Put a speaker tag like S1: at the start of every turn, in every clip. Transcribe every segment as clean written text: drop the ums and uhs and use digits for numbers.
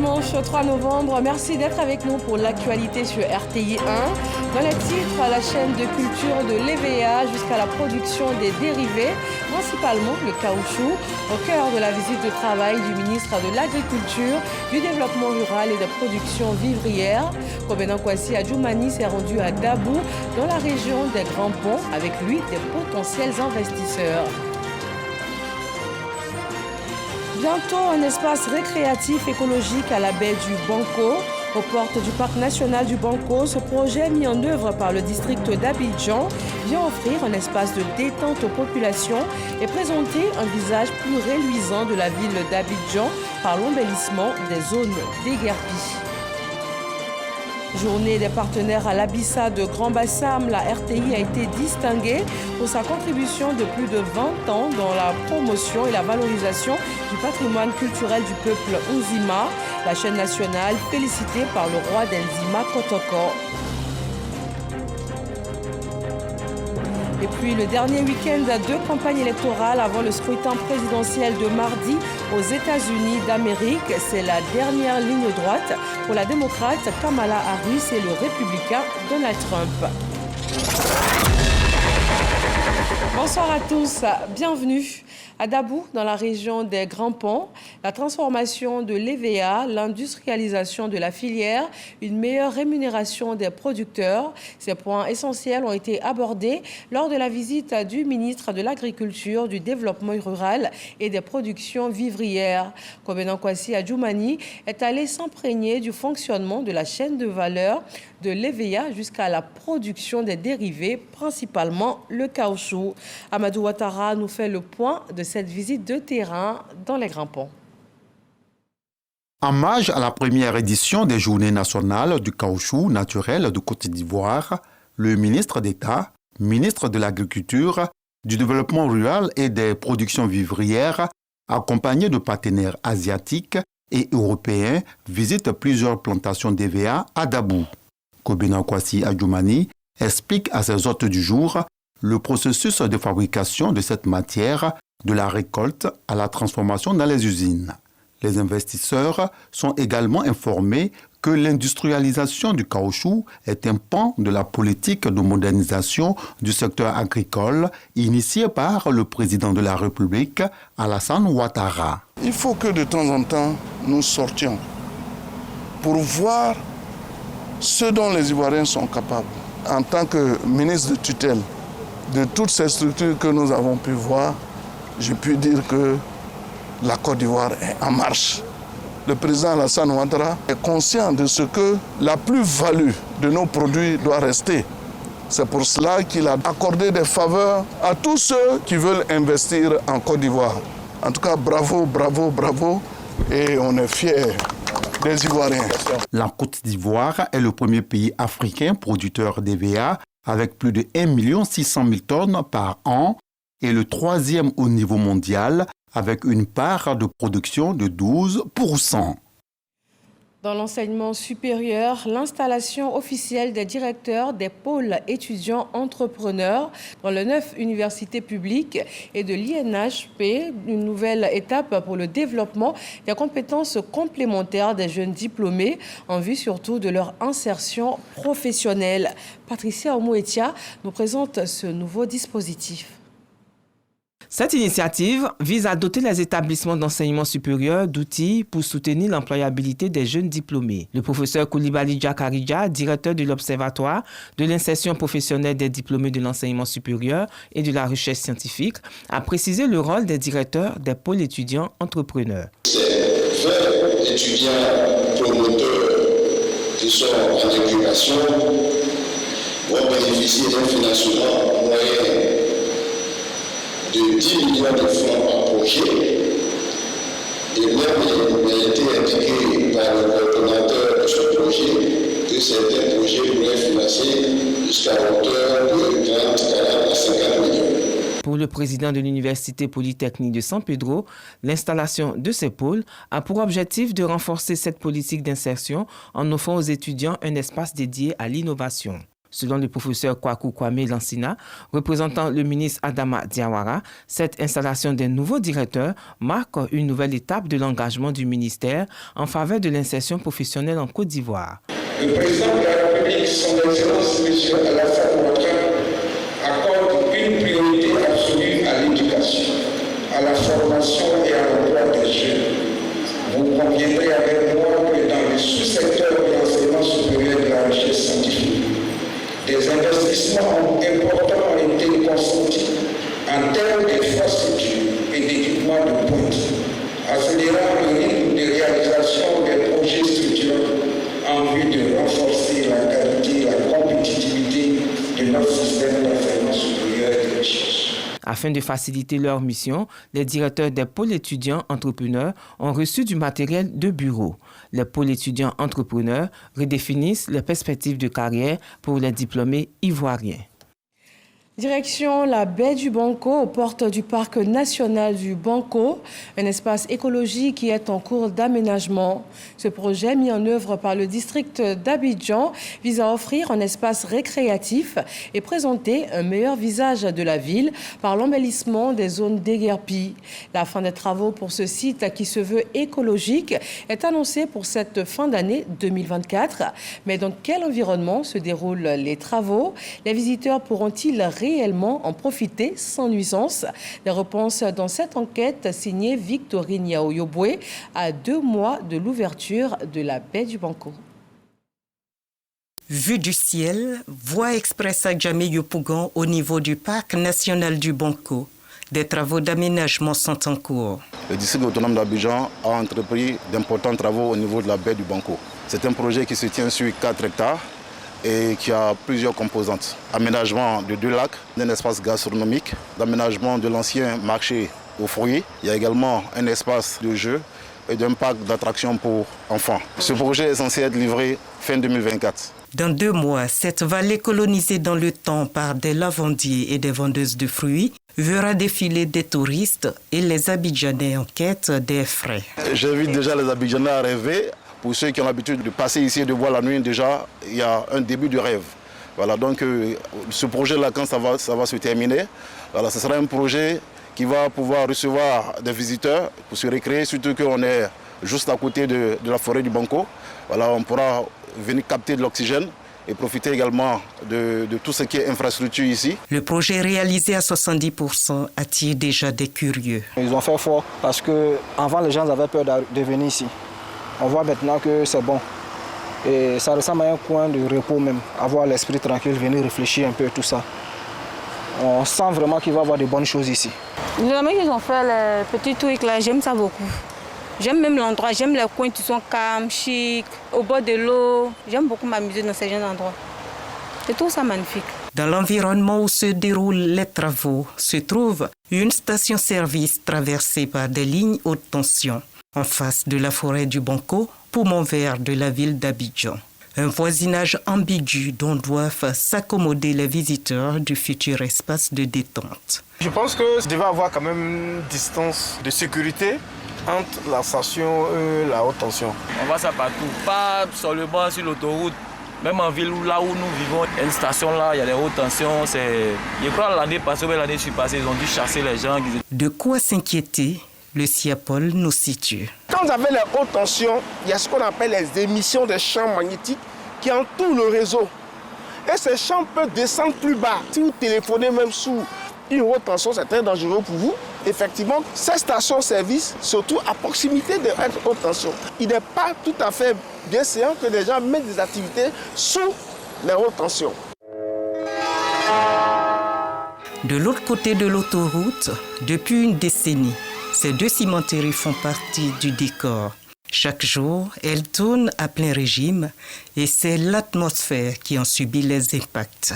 S1: dimanche 3 novembre. Merci d'être avec nous pour l'actualité sur RTI 1. Dans les titres, la chaîne de culture de l'EVA jusqu'à la production des dérivés, principalement le caoutchouc, au cœur de la visite de travail du ministre de l'Agriculture, du Développement rural et de production vivrière. Kobenan Kwasi Adjoumani s'est rendu à Dabou, dans la région des Grands Ponts, avec lui des potentiels investisseurs. Bientôt, un espace récréatif écologique à la baie du Banco. Aux portes du parc national du Banco, ce projet mis en œuvre par le district d'Abidjan vient offrir un espace de détente aux populations et présenter un visage plus reluisant de la ville d'Abidjan par l'embellissement des zones déguerpies. Journée des partenaires à l'Abissa de Grand Bassam, la RTI a été distinguée pour sa contribution de plus de 20 ans dans la promotion et la valorisation du patrimoine culturel du peuple Nzima, la chaîne nationale félicitée par le roi d'Nzima Kotoko. Et puis le dernier week-end de campagne électorale avant le scrutin présidentiel de mardi aux États-Unis d'Amérique, c'est la dernière ligne droite pour la démocrate Kamala Harris et le républicain Donald Trump. Bonsoir à tous, bienvenue. À Dabou, dans la région des Grands Ponts, la transformation de l'EVA, l'industrialisation de la filière, une meilleure rémunération des producteurs. Ces points essentiels ont été abordés lors de la visite du ministre de l'Agriculture, du Développement rural et des productions vivrières. Kobenan Kwasi Adjoumani est allé s'imprégner du fonctionnement de la chaîne de valeur de l'EVA jusqu'à la production des dérivés, principalement le caoutchouc. Amadou Ouattara nous fait le point de cette visite de terrain dans les Grands Ponts.
S2: En hommage à la première édition des Journées nationales du caoutchouc naturel de Côte d'Ivoire, le ministre d'État, ministre de l'Agriculture, du Développement rural et des productions vivrières, accompagné de partenaires asiatiques et européens, visite plusieurs plantations d'EVA à Dabou. Kobenan Kwasi Adjoumani explique à ses hôtes du jour le processus de fabrication de cette matière, de la récolte à la transformation dans les usines. Les investisseurs sont également informés que l'industrialisation du caoutchouc est un pan de la politique de modernisation du secteur agricole initiée par le président de la République, Alassane Ouattara.
S3: Il faut que de temps en temps, nous sortions pour voir ce dont les Ivoiriens sont capables. En tant que ministre de tutelle de toutes ces structures que nous avons pu voir, je puis dire que la Côte d'Ivoire est en marche. Le président Alassane Ouattara est conscient de ce que la plus-value de nos produits doit rester. C'est pour cela qu'il a accordé des faveurs à tous ceux qui veulent investir en Côte d'Ivoire. En tout cas, bravo, bravo, bravo, et on est fiers des Ivoiriens.
S2: La Côte d'Ivoire est le premier pays africain producteur d'EVA avec plus de 1 600 000 tonnes par an et le troisième au niveau mondial avec une part de production de 12%.
S1: Dans l'enseignement supérieur, l'installation officielle des directeurs des pôles étudiants entrepreneurs dans les 9 universités publiques et de l'INHP, une nouvelle étape pour le développement des compétences complémentaires des jeunes diplômés en vue surtout de leur insertion professionnelle. Patricia Omouetia nous présente ce nouveau dispositif.
S4: Cette initiative vise à doter les établissements d'enseignement supérieur d'outils pour soutenir l'employabilité des jeunes diplômés. Le professeur Koulibaly Djakaridja, directeur de l'Observatoire de l'insertion professionnelle des diplômés de l'enseignement supérieur et de la recherche scientifique, a précisé le rôle des directeurs des pôles étudiants entrepreneurs.
S5: Ces 20 étudiants promoteurs qui sont en incubation vont bénéficier d'un financement moyen de 10 millions de francs par projet, et même il a été indiqué par le coordonnateur de ce projet que certains projets pourraient financer jusqu'à hauteur de 30, 40 à 50 millions.
S4: Pour le président de l'Université polytechnique de San Pedro, l'installation de ces pôles a pour objectif de renforcer cette politique d'insertion en offrant aux étudiants un espace dédié à l'innovation. Selon le professeur Kwaku Kwame Lansina, représentant le ministre Adama Diawara, cette installation des nouveaux directeurs marque une nouvelle étape de l'engagement du ministère en faveur de l'insertion professionnelle en Côte d'Ivoire.
S5: Le président de la République, son Excellence M. Alassane Ouattara, accorde une priorité absolue à l'éducation, à la formation et à l'emploi des jeunes. Vous conviendrez avec moi que dans le sous-secteur de l'enseignement supérieur et de la recherche scientifique, des investissements importants ont été consentis en termes d'infrastructures et d'équipements de pointe, accélérant le rythme de réalisation des projets structurants en vue de renforcer la qualité et la compétitivité de notre système d'enseignement supérieur et de recherche.
S4: Afin de faciliter leur mission, les directeurs des pôles étudiants entrepreneurs ont reçu du matériel de bureau. Les pôles étudiants entrepreneurs redéfinissent les perspectives de carrière pour les diplômés ivoiriens.
S1: Direction la baie du Banco, aux portes du parc national du Banco, un espace écologique qui est en cours d'aménagement. Ce projet, mis en œuvre par le district d'Abidjan, vise à offrir un espace récréatif et présenter un meilleur visage de la ville par l'embellissement des zones déguerpies. La fin des travaux pour ce site qui se veut écologique est annoncée pour cette fin d'année 2024. Mais dans quel environnement se déroulent les travaux? Les visiteurs pourront-ils réellement en profiter sans nuisance? Les réponses dans cette enquête signée Victorine Yaoyobwe à 2 mois de l'ouverture de la baie du Banco.
S6: Vue du ciel, voie express à Djamé-Yopougon au niveau du parc national du Banco. Des travaux d'aménagement sont en cours.
S7: Le district autonome d'Abidjan a entrepris d'importants travaux au niveau de la baie du Banco. C'est un projet qui se tient sur 4 hectares et qui a plusieurs composantes. Aménagement de 2 lacs, d'un espace gastronomique, d'aménagement de l'ancien marché aux fruits. Il y a également un espace de jeu et d'un parc d'attractions pour enfants. Ce projet est censé être livré fin 2024.
S6: Dans 2 mois, cette vallée colonisée dans le temps par des lavandiers et des vendeuses de fruits verra défiler des touristes et les Abidjanais en quête des frais.
S7: J'invite déjà les Abidjanais à rêver. Pour ceux qui ont l'habitude de passer ici et de voir la nuit, déjà, il y a un début de rêve. Voilà, donc ce projet-là, quand ça va se terminer, voilà, ce sera un projet qui va pouvoir recevoir des visiteurs pour se récréer, surtout qu'on est juste à côté de la forêt du Banco. Voilà, on pourra venir capter de l'oxygène et profiter également de tout ce qui est infrastructure ici.
S6: Le projet réalisé à 70% attire déjà des curieux.
S8: Ils ont fait fort parce qu'avant, les gens avaient peur de venir ici. On voit maintenant que c'est bon. Et ça ressemble à un coin de repos même. Avoir l'esprit tranquille, venir réfléchir un peu tout ça. On sent vraiment qu'il va y avoir de bonnes choses ici.
S9: Les amis qui ont fait les petits trucs là, j'aime ça beaucoup. J'aime même l'endroit, j'aime les coins qui sont calmes, chics, au bord de l'eau. J'aime beaucoup m'amuser dans ces genres d'endroits. C'est tout ça magnifique.
S6: Dans l'environnement où se déroulent les travaux se trouve une station-service traversée par des lignes haute tension. En face de la forêt du Banco, poumon vert de la ville d'Abidjan. Un voisinage ambigu dont doivent s'accommoder les visiteurs du futur espace de détente.
S10: Je pense que je devais avoir quand même une distance de sécurité entre la station et la haute tension.
S11: On voit ça partout, pas seulement sur l'autoroute. Même en ville, là où nous vivons, il y a une station là, il y a des hautes tensions. Je crois l'année passée, mais l'année passée, ils ont dû chasser les gens.
S6: De quoi s'inquiéter? Le CIAPOL nous situe.
S10: Quand vous avez les hautes tensions, il y a ce qu'on appelle les émissions des champs magnétiques qui entourent le réseau. Et ces champs peuvent descendre plus bas. Si vous téléphonez même sous une haute tension, c'est très dangereux pour vous. Effectivement, ces stations-service, surtout à proximité de haute tension, il n'est pas tout à fait bien séant que les gens mettent des activités sous les hautes tensions.
S6: De l'autre côté de l'autoroute, depuis une décennie, ces 2 cimenteries font partie du décor. Chaque jour, elles tournent à plein régime et c'est l'atmosphère qui en subit les impacts.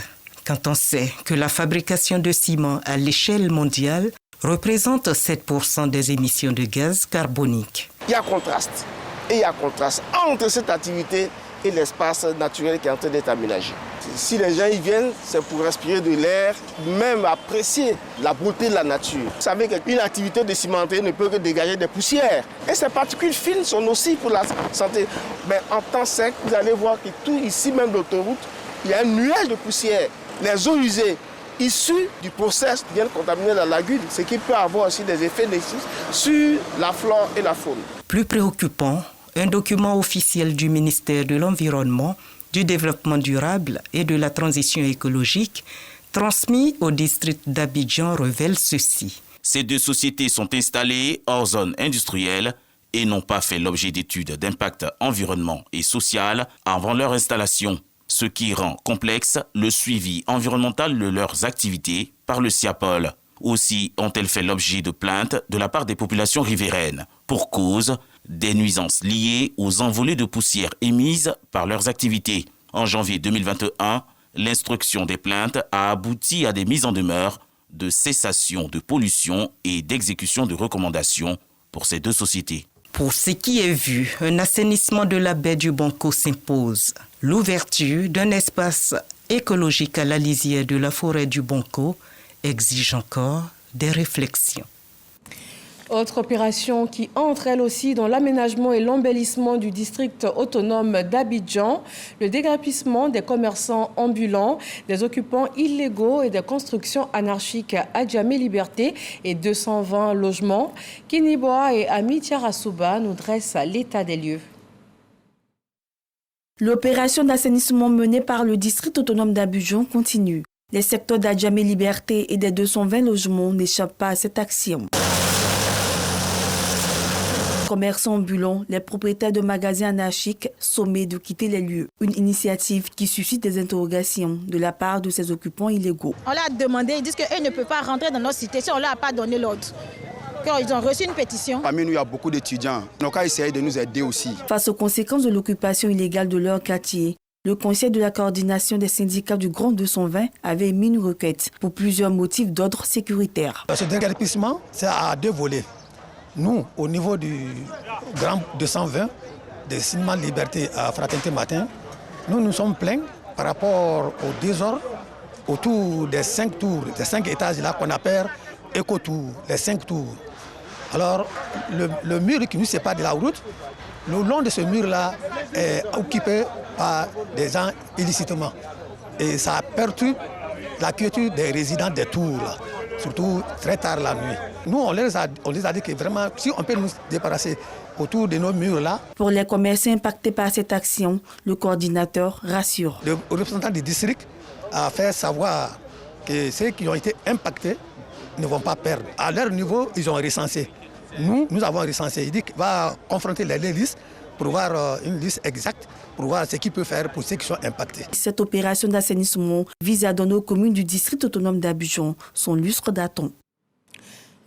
S6: Quand on sait que la fabrication de ciment à l'échelle mondiale représente 7% des émissions de gaz carbonique.
S10: Il y a contraste. Et il y a contraste entre cette activité et l'espace naturel qui est en train d'être aménagé. Si les gens y viennent, c'est pour respirer de l'air, même apprécier la beauté de la nature. Vous savez qu'une activité de cimenterie ne peut que dégager des poussières. Et ces particules fines sont nocives pour la santé. Mais en temps sec, vous allez voir que tout ici, même l'autoroute, il y a un nuage de poussière. Les eaux usées issues du process viennent contaminer la lagune, ce qui peut avoir aussi des effets négatifs sur la flore et la faune.
S6: Plus préoccupant, un document officiel du ministère de l'Environnement, du Développement durable et de la Transition écologique, transmis au district d'Abidjan, révèle ceci.
S12: Ces deux sociétés sont installées hors zone industrielle et n'ont pas fait l'objet d'études d'impact environnement et social avant leur installation, ce qui rend complexe le suivi environnemental de leurs activités par le SIAPOL. Aussi ont-elles fait l'objet de plaintes de la part des populations riveraines, pour cause des nuisances liées aux envolées de poussière émises par leurs activités. En janvier 2021, l'instruction des plaintes a abouti à des mises en demeure de cessation de pollution et d'exécution de recommandations pour ces deux sociétés.
S6: Pour ce qui est vu, un assainissement de la baie du Banco s'impose. L'ouverture d'un espace écologique à la lisière de la forêt du Banco exige encore des réflexions.
S1: Autre opération qui entre elle aussi dans l'aménagement et l'embellissement du district autonome d'Abidjan, le déguerpissement des commerçants ambulants, des occupants illégaux et des constructions anarchiques à Djamé Liberté et 220 logements. Kiniboa et Ami Tiarasuba nous dressent l'état des lieux.
S13: L'opération d'assainissement menée par le district autonome d'Abidjan continue. Les secteurs d'Adjamé Liberté et des 220 logements n'échappent pas à cette action. Commerçants ambulants, les propriétaires de magasins anarchiques sommés de quitter les lieux. Une initiative qui suscite des interrogations de la part de ces occupants illégaux.
S14: On l'a demandé, ils disent qu'eux ne peuvent pas rentrer dans notre cité si on ne leur a pas donné l'ordre. Ils ont reçu une pétition.
S15: Parmi nous, il y a beaucoup d'étudiants. Donc, on a essayé de nous aider aussi.
S13: Face aux conséquences de l'occupation illégale de leur quartier, le conseil de la coordination des syndicats du Grand 220 avait émis une requête pour plusieurs motifs d'ordre sécuritaire.
S16: Ce déguerpissement, c'est à deux volets. Nous, au niveau du Grand 220, de Cinéma Liberté à Fraternité Matin, nous nous sommes plaints par rapport au désordre autour des 5 tours, des 5 étages là qu'on appelle éco-tours, les 5 tours. Alors, le mur qui nous sépare de la route, le long de ce mur-là est occupé par des gens illicitement. Et ça perturbe la quiétude des résidents des tours, là, surtout très tard la nuit. Nous, on les a dit que vraiment, si on peut nous débarrasser autour de nos murs-là.
S13: Pour les commerçants impactés par cette action, le coordinateur rassure.
S16: Le représentant du district a fait savoir que ceux qui ont été impactés ne vont pas perdre. À leur niveau, ils ont recensé. Nous avons recensé. Il dit qu'il va confronter les listes pour voir une liste exacte, pour voir ce qu'il peut faire pour ceux qui sont impactés.
S13: Cette opération d'assainissement vise à donner aux communes du district autonome d'Abidjan son lustre d'aton.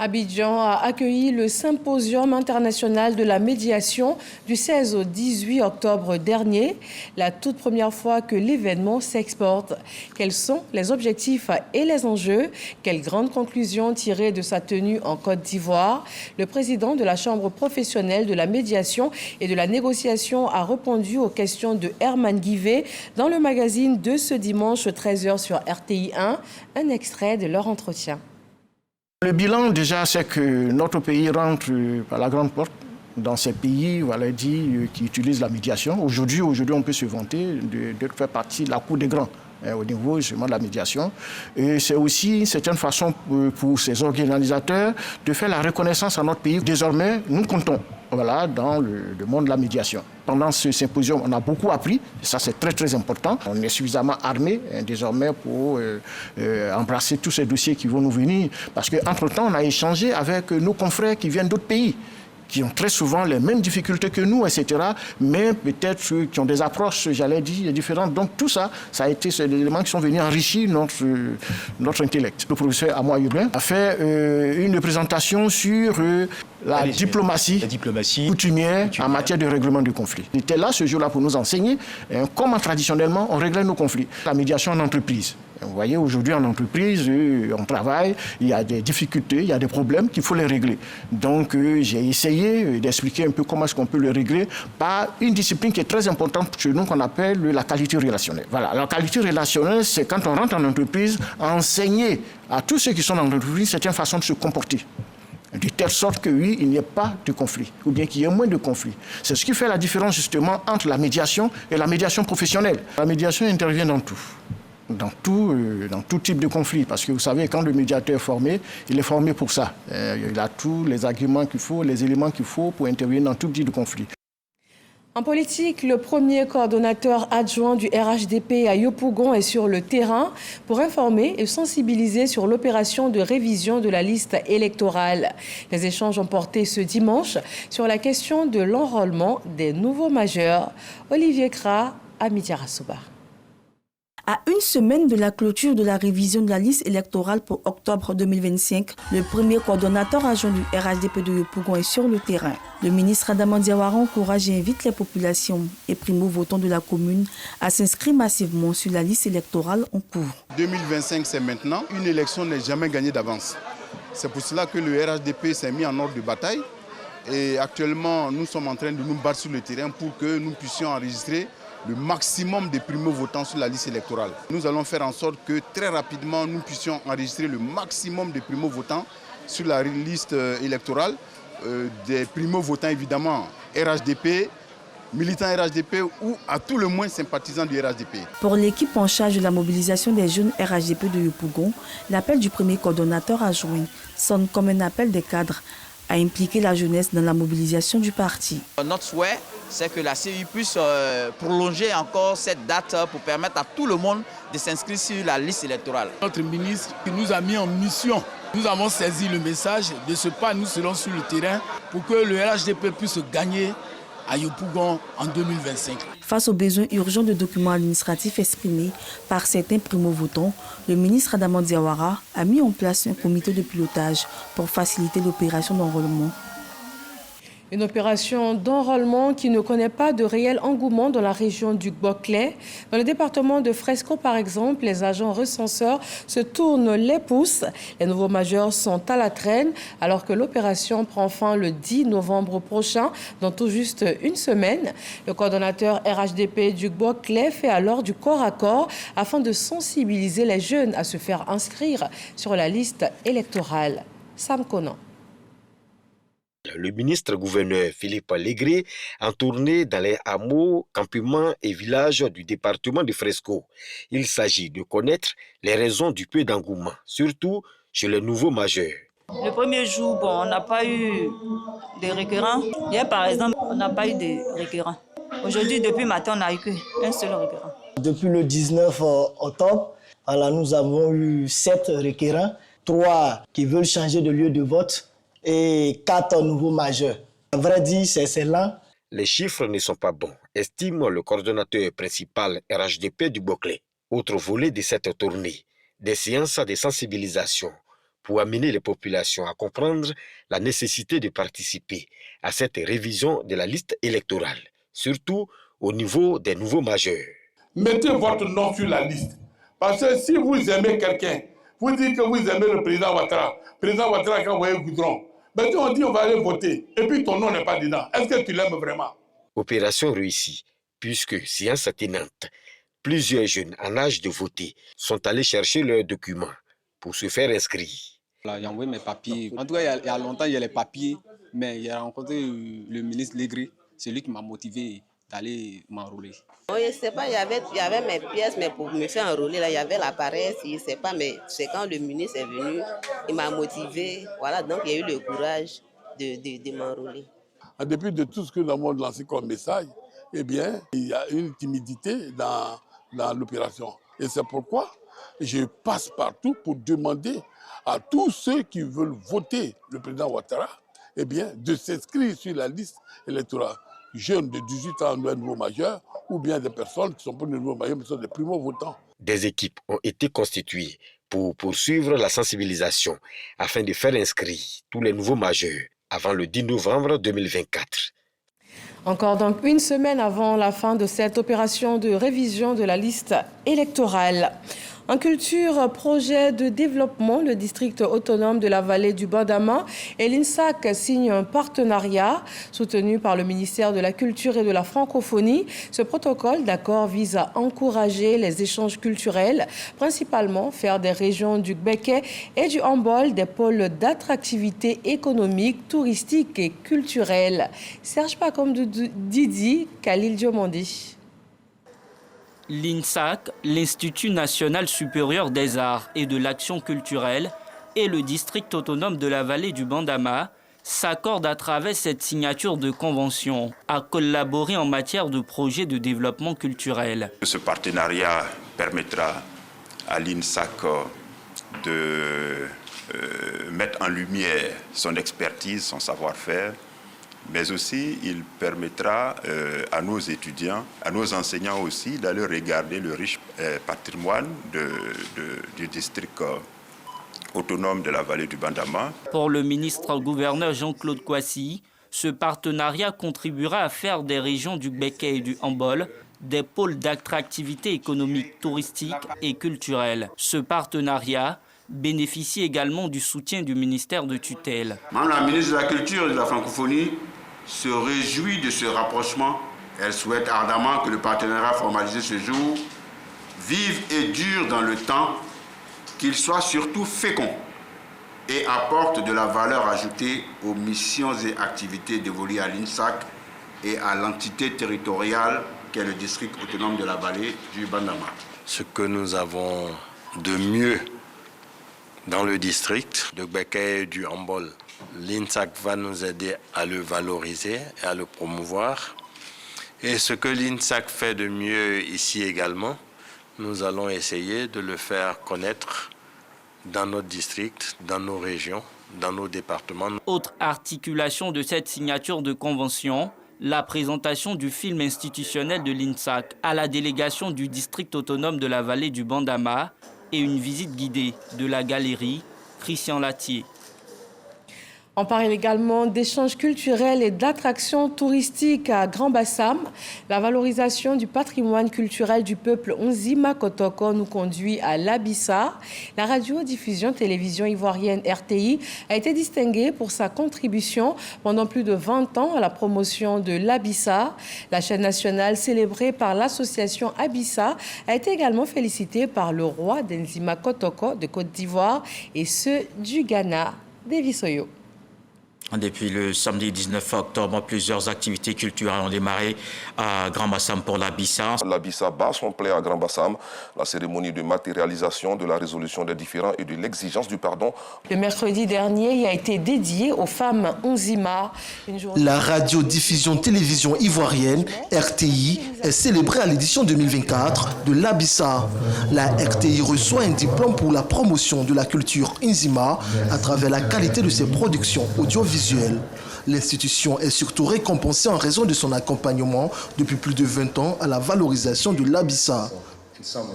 S1: Abidjan a accueilli le symposium international de la médiation du 16 au 18 octobre dernier, la toute première fois que l'événement s'exporte. Quels sont les objectifs et les enjeux? Quelles grandes conclusions tirées de sa tenue en Côte d'Ivoire? Le président de la Chambre professionnelle de la médiation et de la négociation a répondu aux questions de Herman Guivet dans le magazine de ce dimanche 13h sur RTI 1. Un extrait de leur entretien.
S17: Le bilan, déjà, c'est que notre pays rentre par la grande porte dans ces pays, voilà, qui utilisent la médiation. Aujourd'hui, on peut se vanter de faire partie de la cour des grands au niveau justement de la médiation. Et c'est aussi une certaine façon pour ces organisateurs de faire la reconnaissance à notre pays. Désormais, nous comptons dans le monde de la médiation. Pendant ce symposium, on a beaucoup appris. Ça, c'est très, très important. On est suffisamment armés désormais pour embrasser tous ces dossiers qui vont nous venir. Parce qu'entre-temps, on a échangé avec nos confrères qui viennent d'autres pays, qui ont très souvent les mêmes difficultés que nous, etc., mais peut-être qui ont des approches, j'allais dire, différentes. Donc tout ça, ça a été des éléments qui sont venus enrichir notre intellect. Le professeur Amoy Urbain a fait une présentation sur la diplomatie coutumière en matière de règlement de conflits. Il était là ce jour-là pour nous enseigner comment traditionnellement on réglait nos conflits. La médiation en entreprise. Vous voyez, aujourd'hui en entreprise, on travaille, il y a des difficultés, il y a des problèmes qu'il faut les régler. Donc j'ai essayé d'expliquer un peu comment est-ce qu'on peut les régler par une discipline qui est très importante chez nous qu'on appelle la qualité relationnelle. Voilà, la qualité relationnelle, c'est quand on rentre en entreprise, enseigner à tous ceux qui sont dans l'entreprise certaines façons de se comporter. de telle sorte que oui, il n'y ait pas de conflit, ou bien qu'il y ait moins de conflits. C'est ce qui fait la différence justement entre la médiation et la médiation professionnelle. La médiation intervient dans tout type de conflit, parce que vous savez, quand le médiateur est formé, il est formé pour ça. Il a tous les arguments qu'il faut, les éléments qu'il faut pour intervenir dans tout type de conflit.
S1: En politique, le premier coordonnateur adjoint du RHDP à Yopougon est sur le terrain pour informer et sensibiliser sur l'opération de révision de la liste électorale. Les échanges ont porté ce dimanche sur la question de l'enrôlement des nouveaux majeurs. Olivier Kra, Amidia Rassouba.
S13: À une semaine de la clôture de la révision de la liste électorale pour octobre 2025, le premier coordonnateur adjoint du RHDP de Yopougon est sur le terrain. Le ministre Adama Diawara encourage et invite les populations et primo-votants de la commune à s'inscrire massivement sur la liste électorale en cours.
S15: 2025, c'est maintenant. Une élection n'est jamais gagnée d'avance. C'est pour cela que le RHDP s'est mis en ordre de bataille. Et actuellement, nous sommes en train de nous battre sur le terrain pour que nous puissions enregistrer le maximum de primo-votants sur la liste électorale. Nous allons faire en sorte que très rapidement, nous puissions enregistrer le maximum de primo-votants sur la liste électorale. Des primo-votants évidemment RHDP, militants RHDP ou à tout le moins sympathisants du RHDP.
S13: Pour l'équipe en charge de la mobilisation des jeunes RHDP de Yopougon, l'appel du premier coordonnateur adjoint sonne comme un appel des cadres à impliquer la jeunesse dans la mobilisation du parti.
S18: Notre souhait, c'est que la CEI puisse prolonger encore cette date pour permettre à tout le monde de s'inscrire sur la liste électorale.
S19: Notre ministre nous a mis en mission. Nous avons saisi le message. De ce pas, nous serons sur le terrain pour que le RHDP puisse gagner à Yopougon en 2025.
S13: Face aux besoins urgents de documents administratifs exprimés par certains primo-votants, le ministre Adama Diawara a mis en place un comité de pilotage pour faciliter l'opération d'enrôlement.
S1: Une opération d'enrôlement qui ne connaît pas de réel engouement dans la région du Boclé. Dans le département de Fresco, par exemple, les agents recenseurs se tournent les pouces. Les nouveaux majeurs sont à la traîne, alors que l'opération prend fin le 10 novembre prochain, dans tout juste une semaine. Le coordonnateur RHDP du Boclé fait alors du corps à corps afin de sensibiliser les jeunes à se faire inscrire sur la liste électorale. Sam Conan.
S20: Le ministre-gouverneur Philippe Légré en tournée dans les hameaux, campements et villages du département de Fresco. Il s'agit de connaître les raisons du peu d'engouement, surtout chez les nouveaux majeurs.
S21: Le premier jour, on n'a pas eu de requérants. Hier, par exemple, on n'a pas eu de requérants. Aujourd'hui, depuis matin, on n'a eu qu'un seul requérant.
S22: Depuis le 19 octobre, nous avons eu 7 requérants, 3 qui veulent changer de lieu de vote et 4 nouveaux majeurs. À vrai dire, c'est lent.
S20: Les chiffres ne sont pas bons, estime le coordonnateur principal RHDP du Boclé. Autre volet de cette tournée, des séances de sensibilisation pour amener les populations à comprendre la nécessité de participer à cette révision de la liste électorale, surtout au niveau des nouveaux majeurs.
S23: Mettez votre nom sur la liste, parce que si vous aimez quelqu'un, vous dites que vous aimez le président Ouattara quand vous voyez Goudron, maintenant on dit on va aller voter, et puis ton nom n'est pas dedans. Est-ce que tu l'aimes vraiment?
S20: Opération réussie, puisque, séance tenante, plusieurs jeunes en âge de voter sont allés chercher leurs documents pour se faire inscrire.
S15: J'ai envoyé mes papiers. En tout cas, il y a longtemps, il y a les papiers, mais il a rencontré le ministre Légré, c'est lui qui m'a motivé d'aller m'enrôler.
S24: Je ne sais pas, il y avait mes pièces, mais pour me faire enrôler, là, il y avait l'appareil, je ne sais pas, mais c'est quand le ministre est venu, il m'a motivé, voilà, donc il y a eu le courage de m'enrôler.
S23: En dépit de tout ce que nous avons lancé comme message, eh bien, il y a une timidité dans l'opération. Et c'est pourquoi je passe partout pour demander à tous ceux qui veulent voter le président Ouattara, eh bien, de s'inscrire sur la liste électorale. Jeunes de 18 ans, nouveaux majeurs, ou bien des personnes qui sont pas de nouveaux majeurs, mais sont des primo-votants.
S20: Des équipes ont été constituées pour poursuivre la sensibilisation afin de faire inscrire tous les nouveaux majeurs avant le 10 novembre 2024.
S1: Encore donc une semaine avant la fin de cette opération de révision de la liste électorale. En culture, projet de développement, le district autonome de la vallée du Bandama et l'INSAC signent un partenariat soutenu par le ministère de la Culture et de la Francophonie. Ce protocole d'accord vise à encourager les échanges culturels, principalement faire des régions du Gbeke et du Hambol des pôles d'attractivité économique, touristique et culturelle. Serge Pacom Didi, Khalil Diomandi.
S2: L'INSAC, l'Institut national supérieur des arts et de l'action culturelle et le district autonome de la vallée du Bandama s'accordent à travers cette signature de convention à collaborer en matière de projets de développement culturel.
S3: Ce partenariat permettra à l'INSAC de mettre en lumière son expertise, son savoir-faire, mais aussi il permettra à nos étudiants, à nos enseignants aussi, d'aller regarder le riche patrimoine du district autonome de la vallée du Bandama.
S2: Pour le ministre-gouverneur Jean-Claude Kouassi, ce partenariat contribuera à faire des régions du Gbeke et du Hambol des pôles d'attractivité économique, touristique et culturelle. Ce partenariat bénéficie également du soutien du ministère de tutelle.
S4: Madame la ministre de la Culture et de la Francophonie se réjouit de ce rapprochement. Elle souhaite ardemment que le partenariat formalisé ce jour vive et dure dans le temps, qu'il soit surtout fécond et apporte de la valeur ajoutée aux missions et activités dévolues à l'INSAC et à l'entité territoriale qu'est le district autonome de la vallée du Bandama.
S5: Ce que nous avons de mieux dans le district de Gbeke et du Hambol, l'INSAC va nous aider à le valoriser et à le promouvoir. Et ce que l'INSAC fait de mieux ici également, nous allons essayer de le faire connaître dans notre district, dans nos régions, dans nos départements.
S2: Autre articulation de cette signature de convention, la présentation du film institutionnel de l'INSAC à la délégation du district autonome de la vallée du Bandama et une visite guidée de la galerie Christian Latier.
S1: On parle également d'échanges culturels et d'attractions touristiques à Grand Bassam. La valorisation du patrimoine culturel du peuple Onzima Kotoko nous conduit à l'Abissa. La radiodiffusion télévision ivoirienne RTI a été distinguée pour sa contribution pendant plus de 20 ans à la promotion de l'Abissa. La chaîne nationale célébrée par l'association Abissa a été également félicitée par le roi d'Enzima Kotoko de Côte d'Ivoire et ceux du Ghana, Davis Oyo.
S25: Depuis le samedi 19 octobre, plusieurs activités culturelles ont démarré à Grand Bassam pour l'Abissa.
S26: L'Abissa bat son plein à Grand Bassam, la cérémonie de matérialisation de la résolution des différends et de l'exigence du pardon.
S1: Le mercredi dernier, il a été dédié aux femmes Onzima.
S27: La radiodiffusion télévision ivoirienne, RTI, est célébrée à l'édition 2024 de l'Abissa. La RTI reçoit un diplôme pour la promotion de la culture Onzima à travers la qualité de ses productions audiovisuelles. L'institution est surtout récompensée en raison de son accompagnement depuis plus de 20 ans à la valorisation de l'Abissa.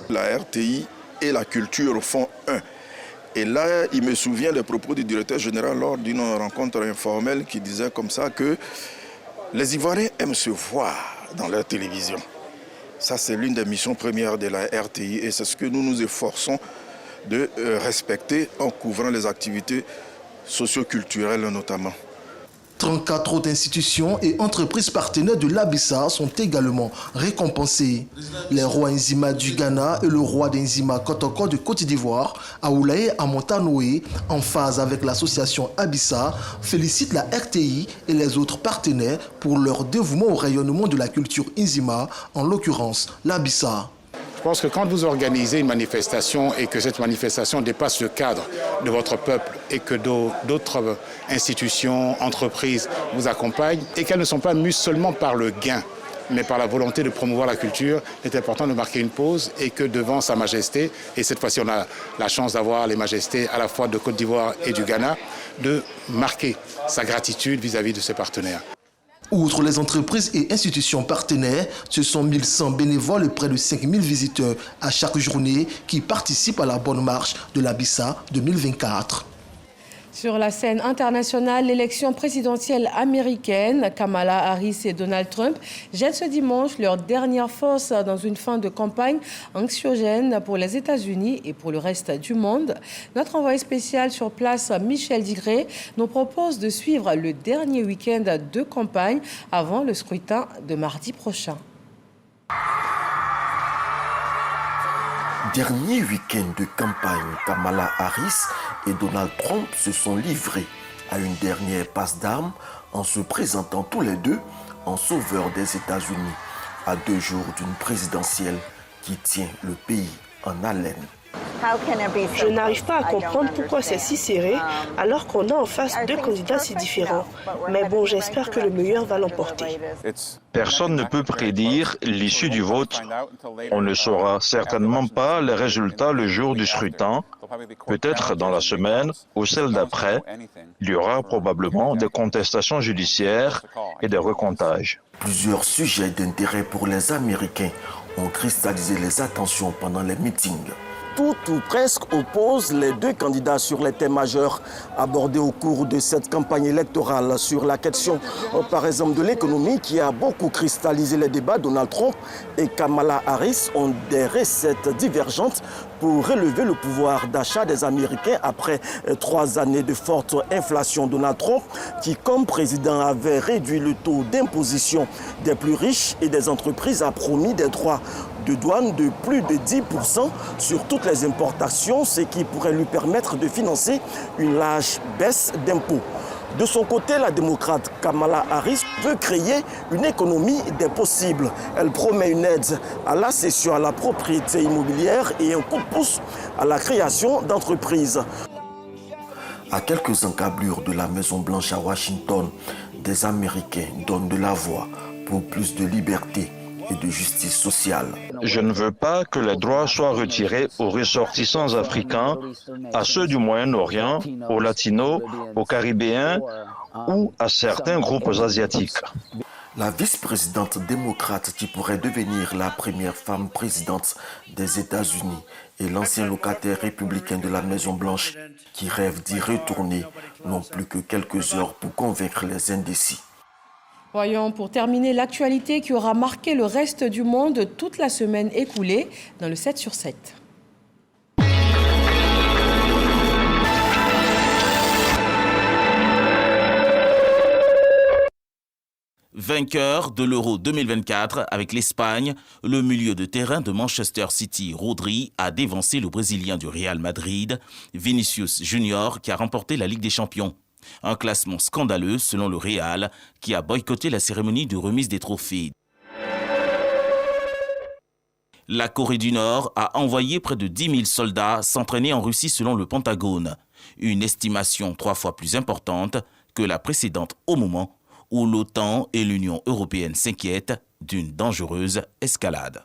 S26: La RTI et la culture font un. Et là, il me souvient des propos du directeur général lors d'une rencontre informelle qui disait comme ça que les Ivoiriens aiment se voir dans leur télévision. Ça, c'est l'une des missions premières de la RTI et c'est ce que nous nous efforçons de respecter en couvrant les activités socio-culturelles notamment.
S27: 34 autres institutions et entreprises partenaires de l'Abissa sont également récompensées. Les rois Nzima du Ghana et le roi d'Nzima Kotoko de Côte d'Ivoire, Aoulaye Amontanoé, en phase avec l'association Abissa, félicitent la RTI et les autres partenaires pour leur dévouement au rayonnement de la culture Nzima, en l'occurrence l'Abissa.
S28: Je pense que quand vous organisez une manifestation et que cette manifestation dépasse le cadre de votre peuple et que d'autres institutions, entreprises vous accompagnent et qu'elles ne sont pas mues seulement par le gain, mais par la volonté de promouvoir la culture, il est important de marquer une pause et que devant Sa Majesté, et cette fois-ci on a la chance d'avoir les majestés à la fois de Côte d'Ivoire et du Ghana, de marquer sa gratitude vis-à-vis de ses partenaires.
S27: Outre les entreprises et institutions partenaires, ce sont 1100 bénévoles et près de 5000 visiteurs à chaque journée qui participent à la bonne marche de l'Abissa 2024.
S1: Sur la scène internationale, l'élection présidentielle américaine, Kamala Harris et Donald Trump jettent ce dimanche leur dernière force dans une fin de campagne anxiogène pour les États-Unis et pour le reste du monde. Notre envoyé spécial sur place, Michel Digré, nous propose de suivre le dernier week-end de campagne avant le scrutin de mardi prochain.
S6: Dernier week-end de campagne, Kamala Harris et Donald Trump se sont livrés à une dernière passe d'armes en se présentant tous les deux en sauveurs des États-Unis à 2 jours d'une présidentielle qui tient le pays en haleine.
S7: Je n'arrive pas à comprendre pourquoi c'est si serré alors qu'on a en face 2 candidats si différents. Mais bon, j'espère que le meilleur va l'emporter.
S8: Personne ne peut prédire l'issue du vote. On ne saura certainement pas les résultats le jour du scrutin. Peut-être dans la semaine ou celle d'après, il y aura probablement des contestations judiciaires et des recomptages.
S6: Plusieurs sujets d'intérêt pour les Américains ont cristallisé les attentions pendant les meetings. Tout ou presque oppose les 2 candidats sur les thèmes majeurs abordés au cours de cette campagne électorale. Sur la question, par exemple, de l'économie qui a beaucoup cristallisé les débats, Donald Trump et Kamala Harris ont des recettes divergentes pour relever le pouvoir d'achat des Américains après 3 années de forte inflation. Donald Trump, qui comme président avait réduit le taux d'imposition des plus riches et des entreprises, a promis des droits de douane de plus de 10% sur toutes les importations, ce qui pourrait lui permettre de financer une large baisse d'impôts. De son côté, la démocrate Kamala Harris veut créer une économie des possibles. Elle promet une aide à la cession à la propriété immobilière et un coup de pouce à la création d'entreprises. À quelques encablures de la Maison-Blanche à Washington, des Américains donnent de la voix pour plus de liberté et de justice sociale.
S8: Je ne veux pas que les droits soient retirés aux ressortissants africains, à ceux du Moyen-Orient, aux Latinos, aux Caribéens ou à certains groupes asiatiques.
S6: La vice-présidente démocrate qui pourrait devenir la première femme présidente des États-Unis et l'ancien locataire républicain de la Maison-Blanche qui rêve d'y retourner n'ont plus que quelques heures pour convaincre les indécis.
S1: Voyons pour terminer l'actualité qui aura marqué le reste du monde toute la semaine écoulée dans le 7 sur 7.
S9: Vainqueur de l'Euro 2024 avec l'Espagne, le milieu de terrain de Manchester City, Rodri, a dévancé le Brésilien du Real Madrid, Vinicius Junior, qui a remporté la Ligue des Champions. Un classement scandaleux selon le Real, qui a boycotté la cérémonie de remise des trophées. La Corée du Nord a envoyé près de 10 000 soldats s'entraîner en Russie selon le Pentagone, une estimation 3 fois plus importante que la précédente au moment où l'OTAN et l'Union européenne s'inquiètent d'une dangereuse escalade.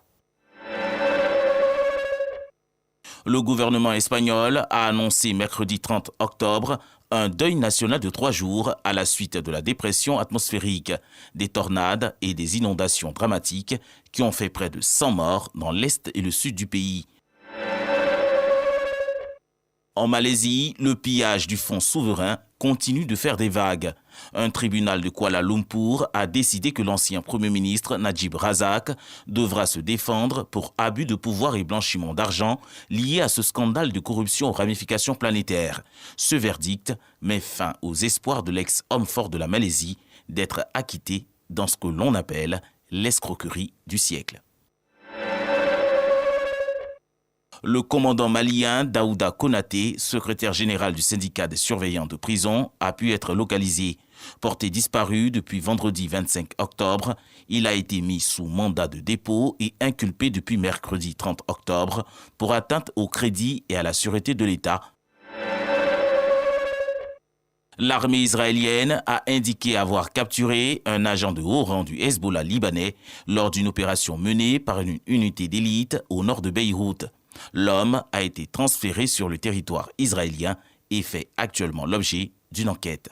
S9: Le gouvernement espagnol a annoncé mercredi 30 octobre un deuil national de 3 jours à la suite de la dépression atmosphérique, des tornades et des inondations dramatiques qui ont fait près de 100 morts dans l'est et le sud du pays. En Malaisie, le pillage du fonds souverain continue de faire des vagues. Un tribunal de Kuala Lumpur a décidé que l'ancien Premier ministre Najib Razak devra se défendre pour abus de pouvoir et blanchiment d'argent liés à ce scandale de corruption aux ramifications planétaires. Ce verdict met fin aux espoirs de l'ex-homme fort de la Malaisie d'être acquitté dans ce que l'on appelle l'escroquerie du siècle. Le commandant malien Daouda Konaté, secrétaire général du syndicat des surveillants de prison, a pu être localisé. Porté disparu depuis vendredi 25 octobre, il a été mis sous mandat de dépôt et inculpé depuis mercredi 30 octobre pour atteinte au crédit et à la sûreté de l'État. L'armée israélienne a indiqué avoir capturé un agent de haut rang du Hezbollah libanais lors d'une opération menée par une unité d'élite au nord de Beyrouth. L'homme a été transféré sur le territoire israélien et fait actuellement l'objet d'une enquête.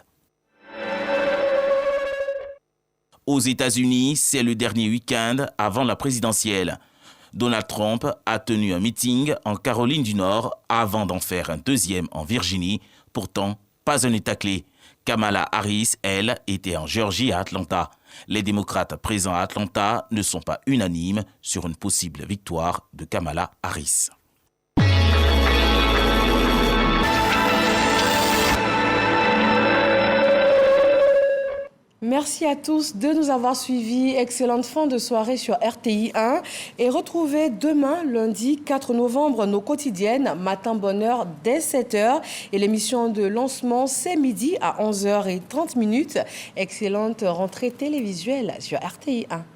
S9: Aux États-Unis, c'est le dernier week-end avant la présidentielle. Donald Trump a tenu un meeting en Caroline du Nord avant d'en faire un deuxième en Virginie. Pourtant, pas un État clé. Kamala Harris, elle, était en Géorgie à Atlanta. Les démocrates présents à Atlanta ne sont pas unanimes sur une possible victoire de Kamala Harris.
S1: Merci à tous de nous avoir suivis. Excellente fin de soirée sur RTI 1 et retrouvez demain, lundi 4 novembre, nos quotidiennes Matin Bonheur dès 7h et l'émission de lancement c'est midi à 11h30. Excellente rentrée télévisuelle sur RTI 1.